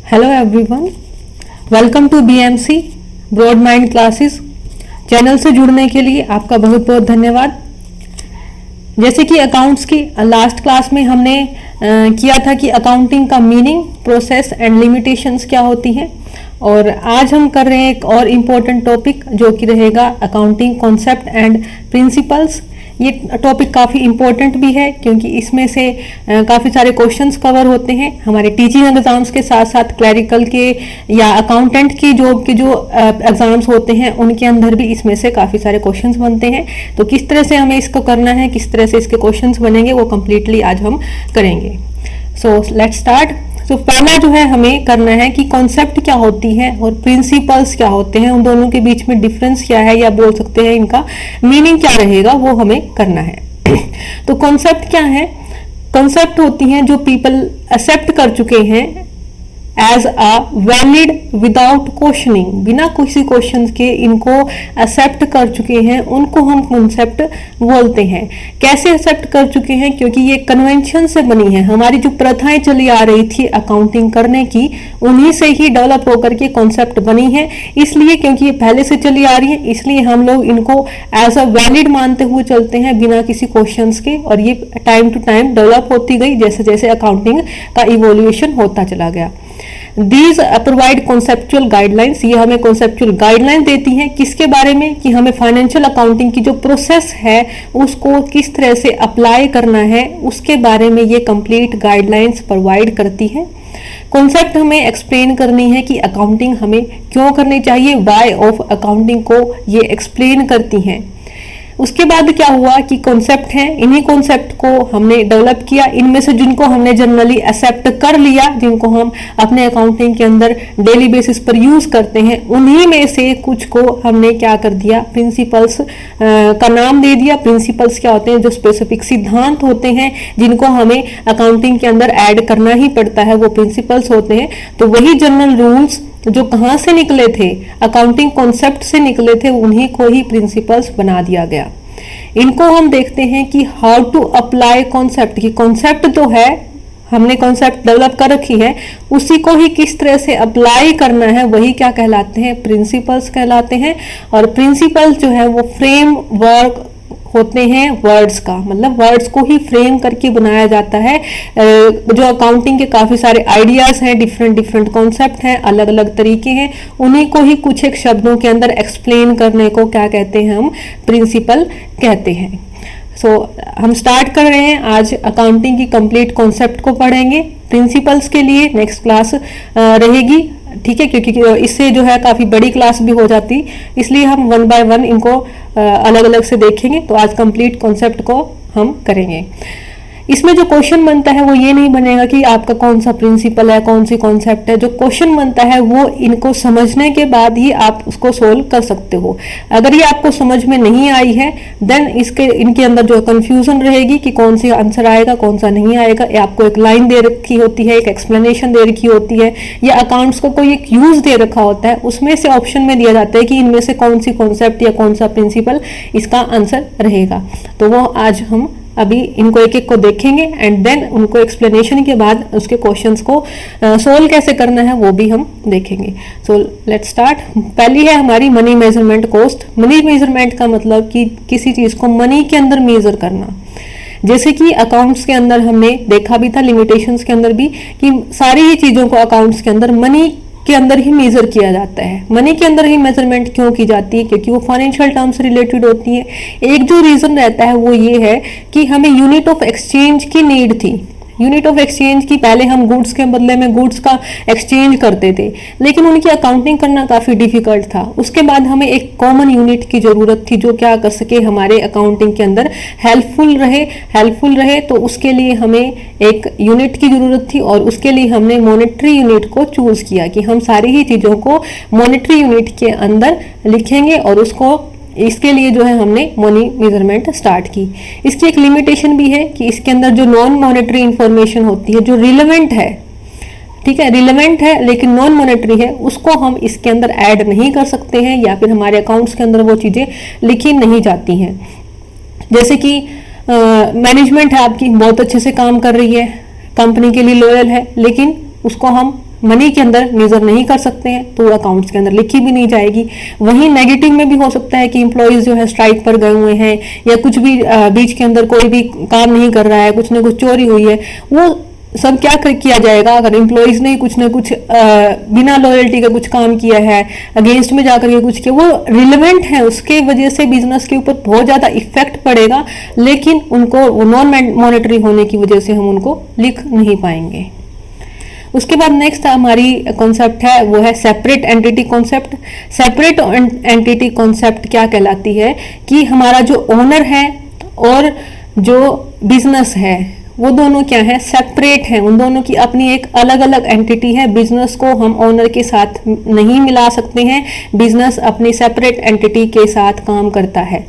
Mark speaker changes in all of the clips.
Speaker 1: Hello everyone, welcome to BMC broad mind classes. Channel से जुड़ने के लिए आपका बहुत बहुत धन्यवाद। जैसे कि अकाउंट्स की लास्ट क्लास में हमने किया था कि अकाउंटिंग का मीनिंग, प्रोसेस एंड लिमिटेशंस क्या होती हैं, और आज हम कर रहे हैं एक और इम्पोर्टेंट टॉपिक जो कि रहेगा अकाउंटिंग कॉन्सेप्ट एंड प्रिंसिपल्स। ये टॉपिक काफ़ी इम्पोर्टेंट भी है क्योंकि इसमें से काफ़ी सारे क्वेश्चंस कवर होते हैं। हमारे टीचिंग एग्जाम्स के साथ साथ क्लरिकल के या अकाउंटेंट की जॉब के जो एग्जाम्स होते हैं उनके अंदर भी इसमें से काफ़ी सारे क्वेश्चंस बनते हैं। तो किस तरह से हमें इसको करना है, किस तरह से इसके क्वेश्चंस बनेंगे, वो कम्प्लीटली आज हम करेंगे। So let's start. तो पहला जो है हमें करना है कि कॉन्सेप्ट क्या होती है और प्रिंसिपल्स क्या होते हैं, उन दोनों के बीच में डिफरेंस क्या है, या बोल सकते हैं इनका मीनिंग क्या रहेगा, वो हमें करना है। तो कॉन्सेप्ट क्या है? कॉन्सेप्ट होती हैं जो पीपल एक्सेप्ट कर चुके हैं as a valid without questioning, बिना किसी क्वेश्चन के इनको एक्सेप्ट कर चुके हैं, उनको हम कॉन्सेप्ट बोलते हैं। कैसे एक्सेप्ट कर चुके हैं? क्योंकि ये कन्वेंशन से बनी है। हमारी जो प्रथाएं चली आ रही थी अकाउंटिंग करने की, उन्हीं से ही डेवलप होकर के कॉन्सेप्ट बनी है। इसलिए क्योंकि ये पहले से चली आ रही है, इसलिए हम लोग इनको एज अ वैलिड मानते हुए चलते हैं बिना किसी क्वेश्चन के, और ये टाइम टू टाइम डेवलप होती गई जैसे जैसे अकाउंटिंग का इवोल्यूशन होता चला गया। These provide conceptual guidelines, ये हमें conceptual guidelines देती हैं किसके बारे में, कि हमें फाइनेंशियल अकाउंटिंग की जो प्रोसेस है उसको किस तरह से अप्लाई करना है, उसके बारे में ये कंप्लीट गाइडलाइंस प्रोवाइड करती है। कॉन्सेप्ट हमें एक्सप्लेन करनी है कि अकाउंटिंग हमें क्यों करनी चाहिए, वाई ऑफ अकाउंटिंग को ये एक्सप्लेन करती हैं। उसके बाद क्या हुआ कि कॉन्सेप्ट हैं, इन्हीं कॉन्सेप्ट को हमने डेवलप किया। इनमें से जिनको हमने जनरली एक्सेप्ट कर लिया, जिनको हम अपने अकाउंटिंग के अंदर डेली बेसिस पर यूज करते हैं, उन्हीं में से कुछ को हमने क्या कर दिया, प्रिंसिपल्स का नाम दे दिया। प्रिंसिपल्स क्या होते हैं? जो स्पेसिफिक सिद्धांत होते हैं जिनको हमें अकाउंटिंग के अंदर ऐड करना ही पड़ता है, वो प्रिंसिपल्स होते हैं। तो वही जनरल रूल्स जो कहाँ से निकले थे, अकाउंटिंग कॉन्सेप्ट से निकले थे, उन्हीं को ही प्रिंसिपल्स बना दिया गया। इनको हम देखते हैं कि हाउ टू अप्लाई कॉन्सेप्ट, की कॉन्सेप्ट तो है, हमने कॉन्सेप्ट डेवलप कर रखी है, उसी को ही किस तरह से अप्लाई करना है, वही क्या कहलाते हैं, प्रिंसिपल्स कहलाते हैं। और प्रिंसिपल्स जो है वो फ्रेम वर्क होते हैं वर्ड्स का, मतलब वर्ड्स को ही फ्रेम करके बनाया जाता है। जो अकाउंटिंग के काफी सारे आइडियाज हैं, डिफरेंट डिफरेंट कॉन्सेप्ट हैं, अलग अलग तरीके हैं, उन्हीं को ही कुछ एक शब्दों के अंदर एक्सप्लेन करने को क्या कहते हैं, हम प्रिंसिपल कहते हैं। हम स्टार्ट कर रहे हैं, आज अकाउंटिंग की कंप्लीट कॉन्सेप्ट को पढ़ेंगे। प्रिंसिपल्स के लिए नेक्स्ट क्लास रहेगी, ठीक है, क्योंकि इससे जो है काफी बड़ी क्लास भी हो जाती, इसलिए हम वन बाय वन इनको अलग अलग से देखेंगे। तो आज कंप्लीट कॉन्सेप्ट को हम करेंगे। इसमें जो क्वेश्चन बनता है वो ये नहीं बनेगा कि आपका कौन सा प्रिंसिपल है, कौन सी कॉन्सेप्ट है। जो क्वेश्चन बनता है वो इनको समझने के बाद ही आप उसको सोल्व कर सकते हो। अगर ये आपको समझ में नहीं आई है, देन इनके अंदर जो कंफ्यूजन रहेगी कि कौन सी आंसर आएगा, कौन सा नहीं आएगा। आपको एक लाइन दे रखी होती है, एक एक्सप्लेनेशन दे रखी होती है, या अकाउंट्स को कोई एक यूज दे रखा होता है, उसमें से ऑप्शन में दिया जाता है कि इनमें से कौन सी कॉन्सेप्ट या कौन सा प्रिंसिपल इसका आंसर रहेगा। तो वो आज हम अभी इनको एक एक को देखेंगे, एंड देन उनको एक्सप्लेनेशन के बाद उसके क्वेश्चंस को सोल्व कैसे करना है वो भी हम देखेंगे। So let's start. पहली है हमारी money measurement cost. Money measurement का मतलब कि किसी चीज को मनी के अंदर मेजर करना। जैसे कि अकाउंट्स के अंदर हमने देखा भी था, लिमिटेशंस के अंदर भी, कि सारी ही चीजों को अकाउंट्स के अंदर मनी के अंदर ही मेजर किया जाता है। मनी के अंदर ही मेजरमेंट क्यों की जाती है? क्योंकि वो फाइनेंशियल टर्म से रिलेटेड होती है। एक जो रीजन रहता है वो ये है कि हमें यूनिट ऑफ एक्सचेंज की नीड थी। यूनिट ऑफ एक्सचेंज की, पहले हम गुड्स के बदले में गुड्स का एक्सचेंज करते थे, लेकिन उनकी अकाउंटिंग करना काफ़ी डिफिकल्ट था। उसके बाद हमें एक कॉमन यूनिट की ज़रूरत थी जो क्या कर सके, हमारे अकाउंटिंग के अंदर हेल्पफुल रहे। तो उसके लिए हमें एक यूनिट की ज़रूरत थी, और उसके लिए हमने मॉनेटरी यूनिट को चूज़ किया कि हम सारी ही चीज़ों को मॉनेटरी यूनिट के अंदर लिखेंगे, और उसको इसके लिए जो है हमने मनी मेजरमेंट स्टार्ट की। इसकी एक लिमिटेशन भी है कि इसके अंदर जो नॉन मॉनेटरी इंफॉर्मेशन होती है, जो रिलेवेंट है, ठीक है, रिलेवेंट है लेकिन नॉन मॉनेटरी है, उसको हम इसके अंदर ऐड नहीं कर सकते हैं, या फिर हमारे अकाउंट्स के अंदर वो चीज़ें लिखी नहीं जाती हैं। जैसे कि मैनेजमेंट है आपकी, बहुत अच्छे से काम कर रही है, कंपनी के लिए लॉयल है, लेकिन उसको हम मनी के अंदर मेजर नहीं कर सकते हैं तो अकाउंट्स के अंदर लिखी भी नहीं जाएगी। वहीं नेगेटिव में भी हो सकता है कि एम्प्लॉयज जो है स्ट्राइक पर गए हुए हैं या कुछ भी बीच के अंदर कोई भी काम नहीं कर रहा है, कुछ ना कुछ चोरी हुई है, वो सब क्या किया जाएगा, अगर एम्प्लॉयज ने कुछ ना कुछ बिना लॉयल्टी का कुछ काम किया है, अगेंस्ट में जाकर के कुछ किया, वो रिलेवेंट है, उसके वजह से बिजनेस के ऊपर बहुत ज्यादा इफेक्ट पड़ेगा, लेकिन उनको नॉन मॉनेटरी होने की वजह से हम उनको लिख नहीं पाएंगे। उसके बाद नेक्स्ट हमारी कॉन्सेप्ट है वो है separate entity concept. Separate entity concept क्या कहलाती है कि हमारा जो ओनर है और जो बिजनेस है वो दोनों क्या है, सेपरेट हैं, उन दोनों की अपनी एक अलग अलग एंटिटी है। बिजनेस को हम ओनर के साथ नहीं मिला सकते हैं, बिजनेस अपनी सेपरेट एंटिटी के साथ काम करता है।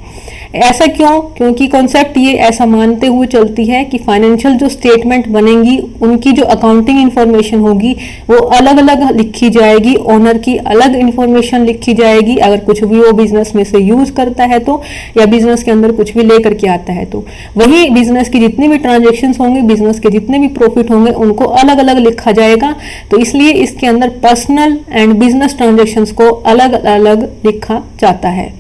Speaker 1: ऐसा क्यों? क्योंकि कॉन्सेप्ट ये ऐसा मानते हुए चलती है कि फाइनेंशियल जो स्टेटमेंट बनेंगी उनकी जो अकाउंटिंग इंफॉर्मेशन होगी वो अलग अलग लिखी जाएगी, ओनर की अलग इंफॉर्मेशन लिखी जाएगी अगर कुछ भी वो बिजनेस में से यूज करता है तो, या बिजनेस के अंदर कुछ भी लेकर के आता है तो। वही बिजनेस की जितनी भी ट्रांजेक्शन होंगे, बिजनेस के जितने भी प्रॉफिट होंगे उनको अलग अलग लिखा जाएगा। तो इसलिए इसके अंदर पर्सनल एंड बिजनेस ट्रांजेक्शन को अलग अलग लिखा जाता है।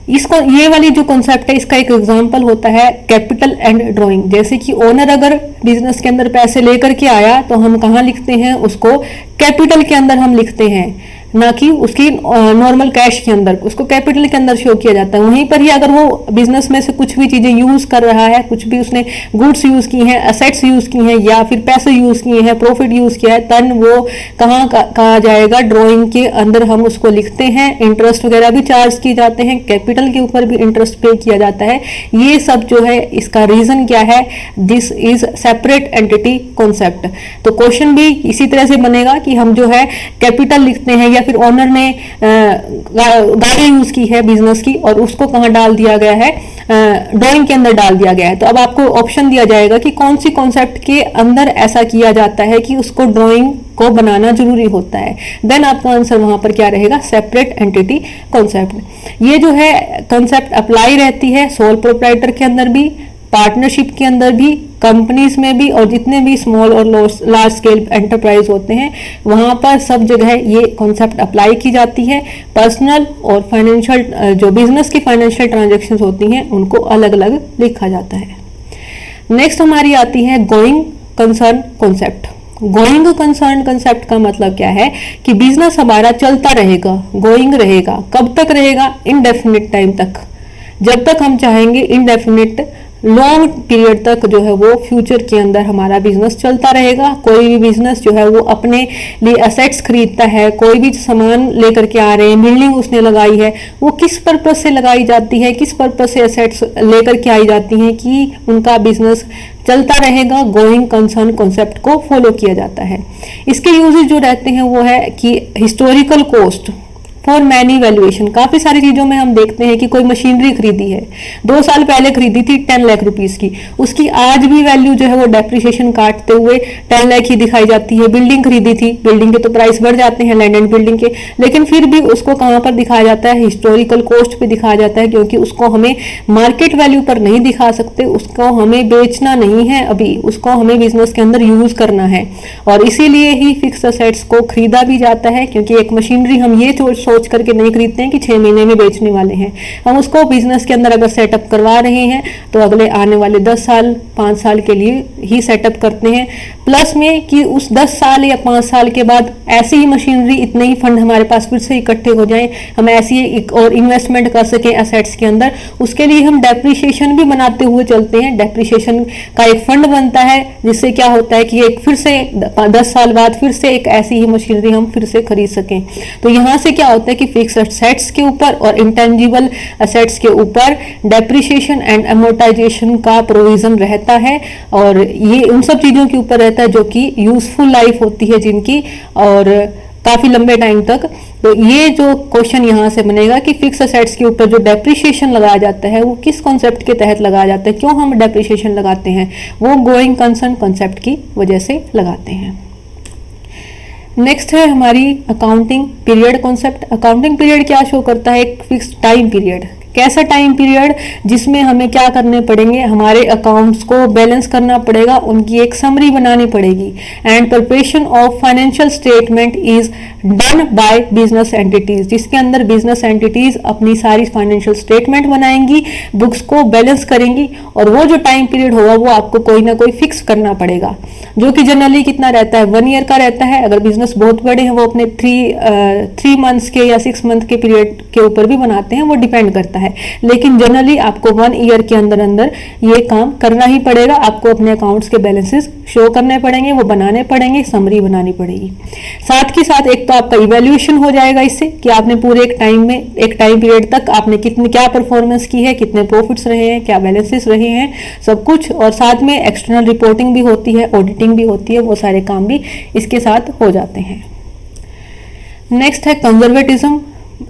Speaker 1: इसको ये वाली जो कॉन्सेप्ट है इसका एक एग्जांपल होता है कैपिटल एंड ड्राइंग। जैसे कि ओनर अगर बिजनेस के अंदर पैसे लेकर के आया तो हम कहाँ लिखते हैं, उसको कैपिटल के अंदर हम लिखते हैं, ना कि उसकी नॉर्मल कैश के अंदर, उसको कैपिटल के अंदर शो किया जाता है। वहीं पर ही अगर वो बिजनेस में से कुछ भी चीजें यूज कर रहा है, कुछ भी उसने गुड्स यूज की हैं, असेट्स यूज की हैं या फिर पैसे यूज किए हैं, प्रॉफिट यूज किया है, तन वो कहाँ कहा जाएगा, ड्राइंग के अंदर हम उसको लिखते हैं। इंटरेस्ट वगैरह भी चार्ज किए जाते हैं, कैपिटल के ऊपर भी इंटरेस्ट पे किया जाता है। ये सब जो है इसका रीजन क्या है, this is separate entity concept. तो क्वेश्चन भी इसी तरह से बनेगा कि हम जो है कैपिटल लिखते हैं या फिर ओनर ने गाड़ी यूज की है बिजनेस की और उसको कहाँ डाल दिया गया है, ड्राइंग के अंदर डाल दिया गया है। तो अब आपको ऑप्शन दिया जाएगा कि कौन सी कॉन्सेप्ट के अंदर ऐसा किया जाता है कि उसको ड्राइंग को बनाना जरूरी होता है। देन आपका आंसर वहां पर क्या रहेगा, सेपरेट एंटिटी कॉन्सेप्ट। ये जो है कॉन्सेप्ट अप्लाई रहती है सोल प्रोप्राइटर के अंदर भी, पार्टनरशिप के अंदर भी, कंपनीज में भी, और जितने भी स्मॉल और लार्ज स्केल एंटरप्राइज होते हैं वहां पर सब जगह ये कॉन्सेप्ट अप्लाई की जाती है। पर्सनल और फाइनेंशियल जो बिजनेस की फाइनेंशियल ट्रांजैक्शंस होती हैं उनको अलग अलग लिखा जाता है। नेक्स्ट हमारी आती है going concern concept. Going concern concept का मतलब क्या है कि बिजनेस हमारा चलता रहेगा, गोइंग रहेगा। कब तक रहेगा? इनडेफिनिट टाइम तक, जब तक हम चाहेंगे इनडेफिनिट लॉन्ग पीरियड तक जो है वो फ्यूचर के अंदर हमारा बिजनेस चलता रहेगा। कोई भी बिजनेस जो है वो अपने लिए असेट्स खरीदता है, कोई भी सामान लेकर के आ रहे हैं, बिल्डिंग उसने लगाई है, वो किस पर्पस से लगाई जाती है, किस पर्पस से असेट्स लेकर के आई जाती हैं कि उनका बिजनेस चलता रहेगा। गोइंग कंसर्न कॉन्सेप्ट को फॉलो किया जाता है। इसके यूजेज जो रहते हैं वो है कि historical cost for many valuation. काफी सारी चीजों में हम देखते हैं कि कोई मशीनरी खरीदी है, 2 साल पहले खरीदी थी 10 लाख रुपीस की, उसकी आज भी वैल्यू जो है वो डेप्रिसिएशन काटते हुए 10 लाख ही दिखाई जाती है। बिल्डिंग खरीदी थी, बिल्डिंग के तो प्राइस बढ़ जाते हैं लैंड एंड बिल्डिंग के, लेकिन फिर भी उसको कहाँ पर दिखाया जाता है, हिस्टोरिकल कॉस्ट पे दिखाया जाता है, क्योंकि उसको हमें मार्केट वैल्यू पर नहीं दिखा सकते, उसको हमें बेचना नहीं है अभी, उसको हमें बिजनेस के अंदर यूज करना है। और इसीलिए ही फिक्स असेट्स को खरीदा भी जाता है, क्योंकि एक मशीनरी हम ये सोच करके नहीं खरीदते हैं कि 6 महीने में बेचने वाले हैं, हम उसको बिजनेस के अंदर अगर सेटअप करवा रहे हैं तो अगले आने वाले 10 साल 5 साल के लिए ही सेटअप करते हैं। प्लस में कि उस 10 साल या 5 साल के बाद ऐसी ही मशीनरी, इतने ही फंड हमारे पास फिर से इकट्ठे हो जाएं, हम ऐसी एक और इन्वेस्टमेंट कर सकें एसेट्स के अंदर, उसके लिए हम डेप्रिसिएशन भी बनाते हुए चलते हैं। डेप्रिसिएशन का एक फंड बनता है जिससे क्या होता है कि एक फिर से 10 साल बाद फिर से एक ऐसी ही मशीनरी हम फिर से खरीद सकें। तो यहाँ से क्या होता है कि फिक्स असेट्स के ऊपर और इंटेंजिबल असेट्स के ऊपर डेप्रिसिएशन एंड अमोर्टाइजेशन का प्रोविजन रहता है, और ये उन सब चीजों के ऊपर रहता है जो कि यूजफुल लाइफ होती है जिनकी, और काफी लंबे टाइम तक। तो ये जो क्वेश्चन यहाँ से बनेगा कि फिक्स असेट्स के ऊपर जो डेप्रिसिएशन लगाया जाता है वो किस कॉन्सेप्ट के तहत लगाया जाता है, क्यों हम डेप्रिसिएशन लगाते हैं, वो गोइंग कंसर्न कॉन्सेप्ट की वजह से लगाते हैं। नेक्स्ट है हमारी accounting period concept. Accounting period क्या शो करता है, एक फिक्स टाइम पीरियड कैसा टाइम पीरियड जिसमें हमें क्या करने पड़ेंगे, हमारे अकाउंट्स को बैलेंस करना पड़ेगा, उनकी एक समरी बनानी पड़ेगी। And preparation of financial statement is done by business entities, जिसके अंदर बिजनेस एंटिटीज अपनी सारी फाइनेंशियल स्टेटमेंट बनाएंगी, बुक्स को बैलेंस करेंगी, और वो जो टाइम पीरियड होगा वो आपको कोई ना कोई फिक्स करना पड़ेगा, जो कि जनरली कितना रहता है, 1 ईयर का रहता है। अगर बिजनेस बहुत बड़े हैं वो अपने 3 मंथ्स के या 6 मंथ के पीरियड के ऊपर भी बनाते हैं, वो डिपेंड करता है। लेकिन जनरली आपको 1 ईयर के अंदर अंदर ये काम करना ही पड़ेगा। आपको अपने अकाउंट्स के बैलेंसेस शो करने पड़ेंगे, वो बनाने पड़ेंगे, समरी बनानी पड़ेगी। साथ के साथ एक तो आपका इवैल्यूएशन हो जाएगा इससे कि आपने पूरे एक टाइम पीरियड तक आपने कितनी क्या परफॉर्मेंस की है, कितने प्रॉफिट्स रहे हैं, क्या बैलेंसेस रहे हैं, सब कुछ। और साथ में एक्सटर्नल रिपोर्टिंग भी होती है, ऑडिटिंग भी होती है, वो सारे काम भी इसके साथ हो जाते हैं। नेक्स्ट है कंजर्वेटिज्म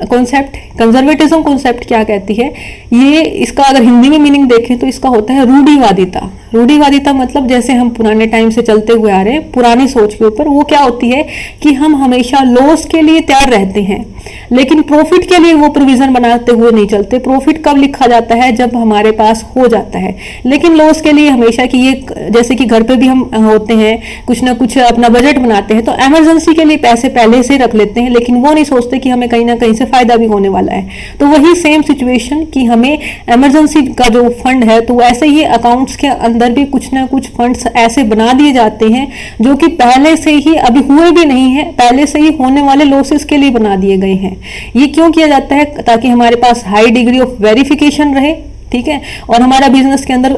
Speaker 1: कॉन्सेप्ट। कंजर्वेटिज्म कॉन्सेप्ट क्या कहती है, ये इसका अगर हिंदी में मीनिंग देखें तो इसका होता है रूढ़िवादिता। रूढ़िवादिता मतलब जैसे हम पुराने टाइम से चलते हुए आ रहे हैं पुरानी सोच के ऊपर, वो क्या होती है कि हम हमेशा लॉस के लिए तैयार रहते हैं, लेकिन प्रॉफिट के लिए वो प्रोविजन बनाते हुए नहीं चलते। प्रॉफिट कब लिखा जाता है, जब हमारे पास हो जाता है, लेकिन लॉस के लिए हमेशा कि ये जैसे कि घर पे भी हम होते हैं, कुछ ना कुछ अपना बजट बनाते हैं, तो इमरजेंसी के लिए पैसे पहले से रख लेते हैं, लेकिन वो नहीं सोचते कि हमें कहीं ना कहीं से फायदा भी होने वाला है। तो वही सेम सिचुएशन कि हमें इमरजेंसी का जो फंड है, तो वैसे ही अकाउंट्स के अंदर भी कुछ ना कुछ फंड्स ऐसे बना दिए जाते हैं जो कि पहले से ही अभी हुए भी नहीं है, पहले से ही होने वाले लॉसेस के लिए बना दिए गए हैं। ये क्यों किया जाता है, ताकि हमारे पास हाई डिग्री ऑफ वेरिफिकेशन रहे, ठीक है। और हमारा बिजनेस के अंदर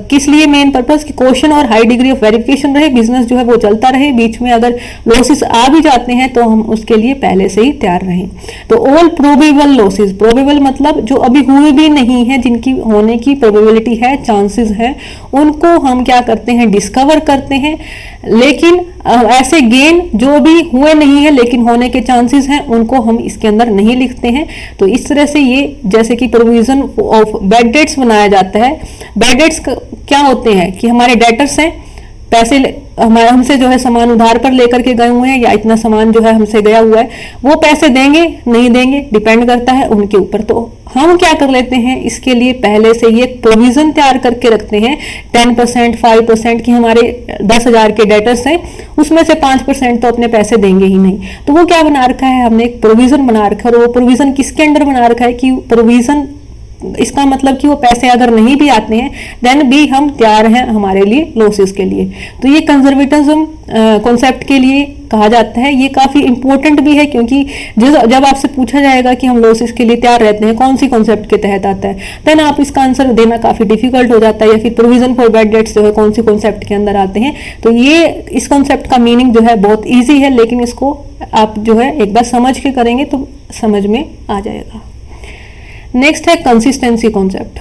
Speaker 1: किस लिए मेन पर्पस कि क्वेश्चन और हाई डिग्री ऑफ वेरिफिकेशन रहे, बिजनेस जो है वो चलता रहे, बीच में अगर लॉसेस आ भी जाते हैं तो हम उसके लिए पहले से ही तैयार रहें। तो ऑल प्रोबेबल लॉसेस, प्रोबेबल मतलब जो अभी हुए भी नहीं है, जिनकी होने की प्रोबेबिलिटी है, चांसेस है, उनको हम क्या करते हैं, डिस्कवर करते हैं। लेकिन ऐसे गेन जो भी हुए नहीं है लेकिन होने के चांसेस हैं, उनको हम इसके अंदर नहीं लिखते हैं। तो इस तरह से ये जैसे कि प्रोविजन ऑफ बैड डेट्स बनाया जाता है। बैड डेट्स क्या होते हैं कि हमारे डेटर्स हैं, पैसे हमारे हमसे जो है सामान उधार पर लेकर के गए हुए हैं, या इतना सामान जो है हमसे गया हुआ है, वो पैसे देंगे नहीं देंगे डिपेंड करता है उनके ऊपर। तो हम क्या कर लेते हैं, इसके लिए पहले से ये प्रोविजन तैयार करके रखते हैं 10%, 5% की हमारे 10,000 के डेटर्स हैं, उसमें से 5% तो अपने पैसे देंगे ही नहीं। तो वो क्या बना रखा है, हमने एक प्रोविजन बना रखा है। और वो प्रोविजन किसके अंडर बना रखा है कि प्रोविजन, इसका मतलब कि वो पैसे अगर नहीं भी आते हैं देन भी हम तैयार हैं हमारे लिए लॉसेस के लिए। तो ये कंजर्वेटिज्म कॉन्सेप्ट के लिए कहा जाता है। ये काफी इंपॉर्टेंट भी है, क्योंकि जब आपसे पूछा जाएगा कि हम लॉसेस के लिए तैयार रहते हैं कौन सी कॉन्सेप्ट के तहत आता है, देन आप इसका आंसर देना काफी डिफिकल्ट हो जाता है, या फिर प्रोविजन फॉर बैड डेट्स जो है कौन सी कॉन्सेप्ट के अंदर आते हैं। तो ये इस कॉन्सेप्ट का मीनिंग जो है बहुत ईजी है, लेकिन इसको आप जो है एक बार समझ के करेंगे तो समझ में आ जाएगा। नेक्स्ट है कंसिस्टेंसी कॉन्सेप्ट।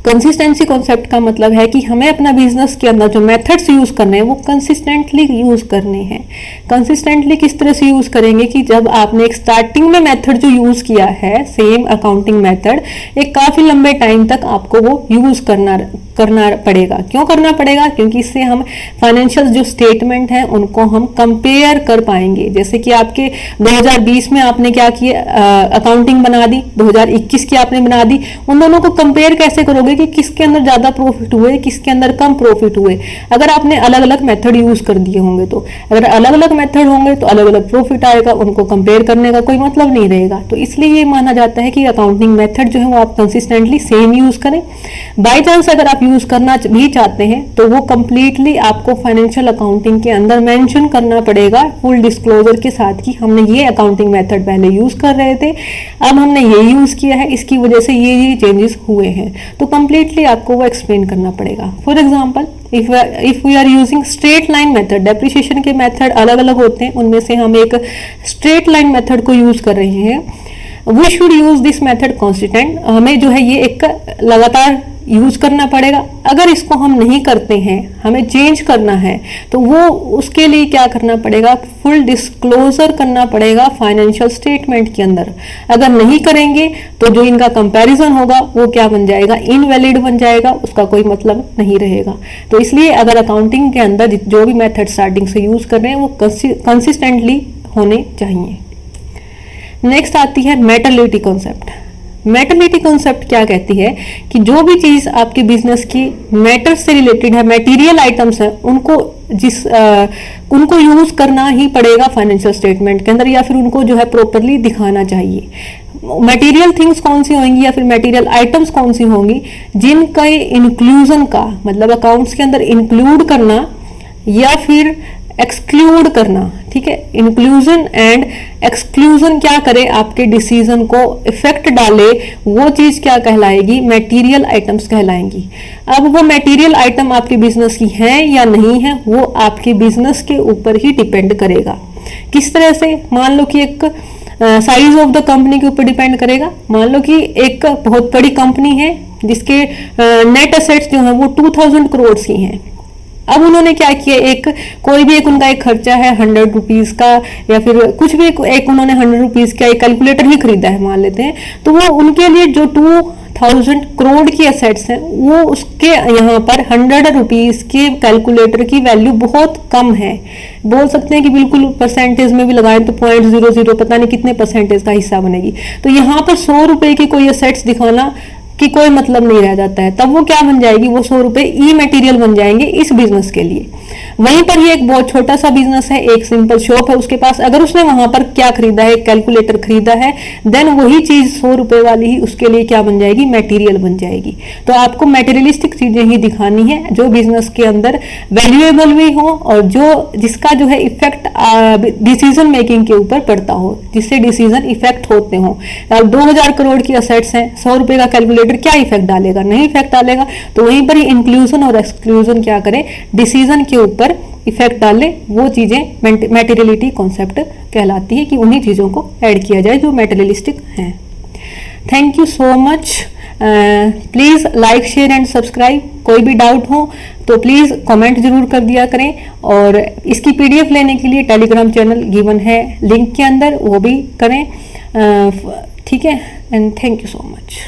Speaker 1: कंसिस्टेंसी कॉन्सेप्ट का मतलब है कि हमें अपना बिजनेस के अंदर जो मेथड्स यूज करने हैं वो कंसिस्टेंटली यूज करने हैं। कंसिस्टेंटली किस तरह से यूज करेंगे कि जब आपने एक स्टार्टिंग में मेथड जो यूज किया है, सेम अकाउंटिंग मेथड, एक काफी लंबे टाइम तक आपको वो यूज करना पड़ेगा। क्यों करना पड़ेगा, क्योंकि इससे हम फाइनेंशियल जो स्टेटमेंट है उनको हम कंपेयर कर पाएंगे। जैसे कि आपके 2020 में आपने क्या किया, अकाउंटिंग बना दी, 2021 की आपने बना दी, उन दोनों को कंपेयर कैसे करोगे कि किसके अंदर ज्यादा प्रॉफिट हुए, किसके अंदर कम प्रॉफिट हुए। अगर आपने अलग अलग मेथड यूज कर दिए होंगे, तो अगर अलग अलग मेथड होंगे तो अलग अलग प्रॉफिट आएगा, उनको कंपेयर करने का कोई मतलब नहीं रहेगा। तो इसलिए ये माना जाता है कि अकाउंटिंग मेथड जो है वो आप कंसिस्टेंटली सेम यूज करें। बाई चांस अगर आप यूज करना भी चाहते हैं तो वो कंप्लीटली आपको फाइनेंशियल अकाउंटिंग के अंदर मेंशन करना पड़ेगा फुल डिस्क्लोजर के साथ कि हमने ये अकाउंटिंग मेथड पहले यूज कर रहे थे, अब हमने ये यूज किया है, इसकी वजह से ये चेंजेस हुए हैं। तो कंप्लीटली आपको वो एक्सप्लेन करना पड़ेगा। For example, if we are using straight line method, depreciation के मेथड अलग अलग होते हैं, उनमें से हम एक स्ट्रेट लाइन मेथड को यूज कर रहे हैं। We should use this method constant, हमें जो है ये एक लगातार यूज करना पड़ेगा। अगर इसको हम नहीं करते हैं, हमें चेंज करना है, तो वो उसके लिए क्या करना पड़ेगा, फुल डिस्क्लोजर करना पड़ेगा फाइनेंशियल स्टेटमेंट के अंदर। अगर नहीं करेंगे तो जो इनका कंपैरिजन होगा वो क्या बन जाएगा, इनवैलिड बन जाएगा, उसका कोई मतलब नहीं रहेगा। तो इसलिए अगर अकाउंटिंग के अंदर जो भी मेथड स्टार्टिंग से यूज कर रहे हैं वो कंसिस्टेंटली होने चाहिए। नेक्स्ट आती है मेटरलिटी कॉन्सेप्ट। मैटरलिटी कॉन्सेप्ट क्या कहती है कि जो भी चीज आपके बिजनेस की मैटर से रिलेटेड है, मटेरियल आइटम्स है, उनको यूज करना ही पड़ेगा फाइनेंशियल स्टेटमेंट के अंदर, या फिर उनको जो है प्रॉपरली दिखाना चाहिए। मटेरियल थिंग्स कौन सी होंगी या फिर मटेरियल आइटम्स कौन सी होंगी जिनका इंक्लूजन का मतलब अकाउंट्स के अंदर इंक्लूड करना या फिर एक्सक्लूड करना, ठीक है। इंक्लूजन एंड एक्सक्लूजन क्या करे, आपके डिसीजन को इफेक्ट डाले, वो चीज क्या कहलाएगी, मटेरियल आइटम्स कहलाएंगी। अब वो मटेरियल आइटम आपके बिजनेस की है या नहीं है, वो आपके बिजनेस के ऊपर ही डिपेंड करेगा। किस तरह से, मान लो कि एक साइज ऑफ द कंपनी के ऊपर डिपेंड करेगा। मान लो कि एक बहुत बड़ी कंपनी है जिसके नेट एसेट्स जो है वो 2000 करोड़ की हैं। अब उन्होंने क्या किया, कोई भी उनका एक खर्चा है 100 रुपीज का, या फिर कुछ भी एक उन्होंने 100 रुपीज का एक कैलकुलेटर ही खरीदा है मान लेते हैं, तो वो उनके लिए जो 2000 करोड़ की एसेट्स हैं वो उसके यहाँ पर 100 रुपीज के कैलकुलेटर की वैल्यू बहुत कम है। बोल सकते हैं कि बिल्कुल परसेंटेज में भी लगाएं तो 0.00 पता नहीं कितने परसेंटेज का हिस्सा बनेगी। तो यहाँ पर 100 रुपए की कोई एसेट्स दिखाना कि कोई मतलब नहीं रह जाता है। तब वो क्या बन जाएगी, वो 100 रुपए ई मटेरियल बन जाएंगे इस बिजनेस के लिए। वहीं पर ये एक बहुत छोटा सा बिजनेस है, एक सिंपल शॉप है, उसके पास अगर उसने वहां पर क्या खरीदा है, कैलकुलेटर खरीदा है, देन वही चीज 100 रुपए वाली ही उसके लिए क्या बन जाएगी, मटेरियल बन जाएगी। तो आपको मटेरियलिस्टिक चीजें ही दिखानी है जो बिजनेस के अंदर वैल्यूएबल भी हो और जिसका जो है इफेक्ट डिसीजन मेकिंग के ऊपर पड़ता हो, जिससे डिसीजन इफेक्ट होते हो। 2000 करोड़ की असेट्स हैं, 100 रुपए का कैलकुलेटर क्या इफेक्ट डालेगा, नहीं इफेक्ट डालेगा। तो वहीं पर ही इंक्लूजन और एक्सक्लूजन क्या करे, डिसीजन के ऊपर इफेक्ट डाले, वो चीजें मटेरियलिटी कॉन्सेप्ट कहलाती है कि उन्हीं चीजों को ऐड किया जाए जो मटेरियलिस्टिक हैं। Thank you so much. Please like share and subscribe. कोई भी डाउट हो तो प्लीज कमेंट जरूर कर दिया करें, और इसकी पीडीएफ लेने के लिए टेलीग्राम चैनल गिवन है लिंक के अंदर, वो भी करें, ठीक है। And thank you so much.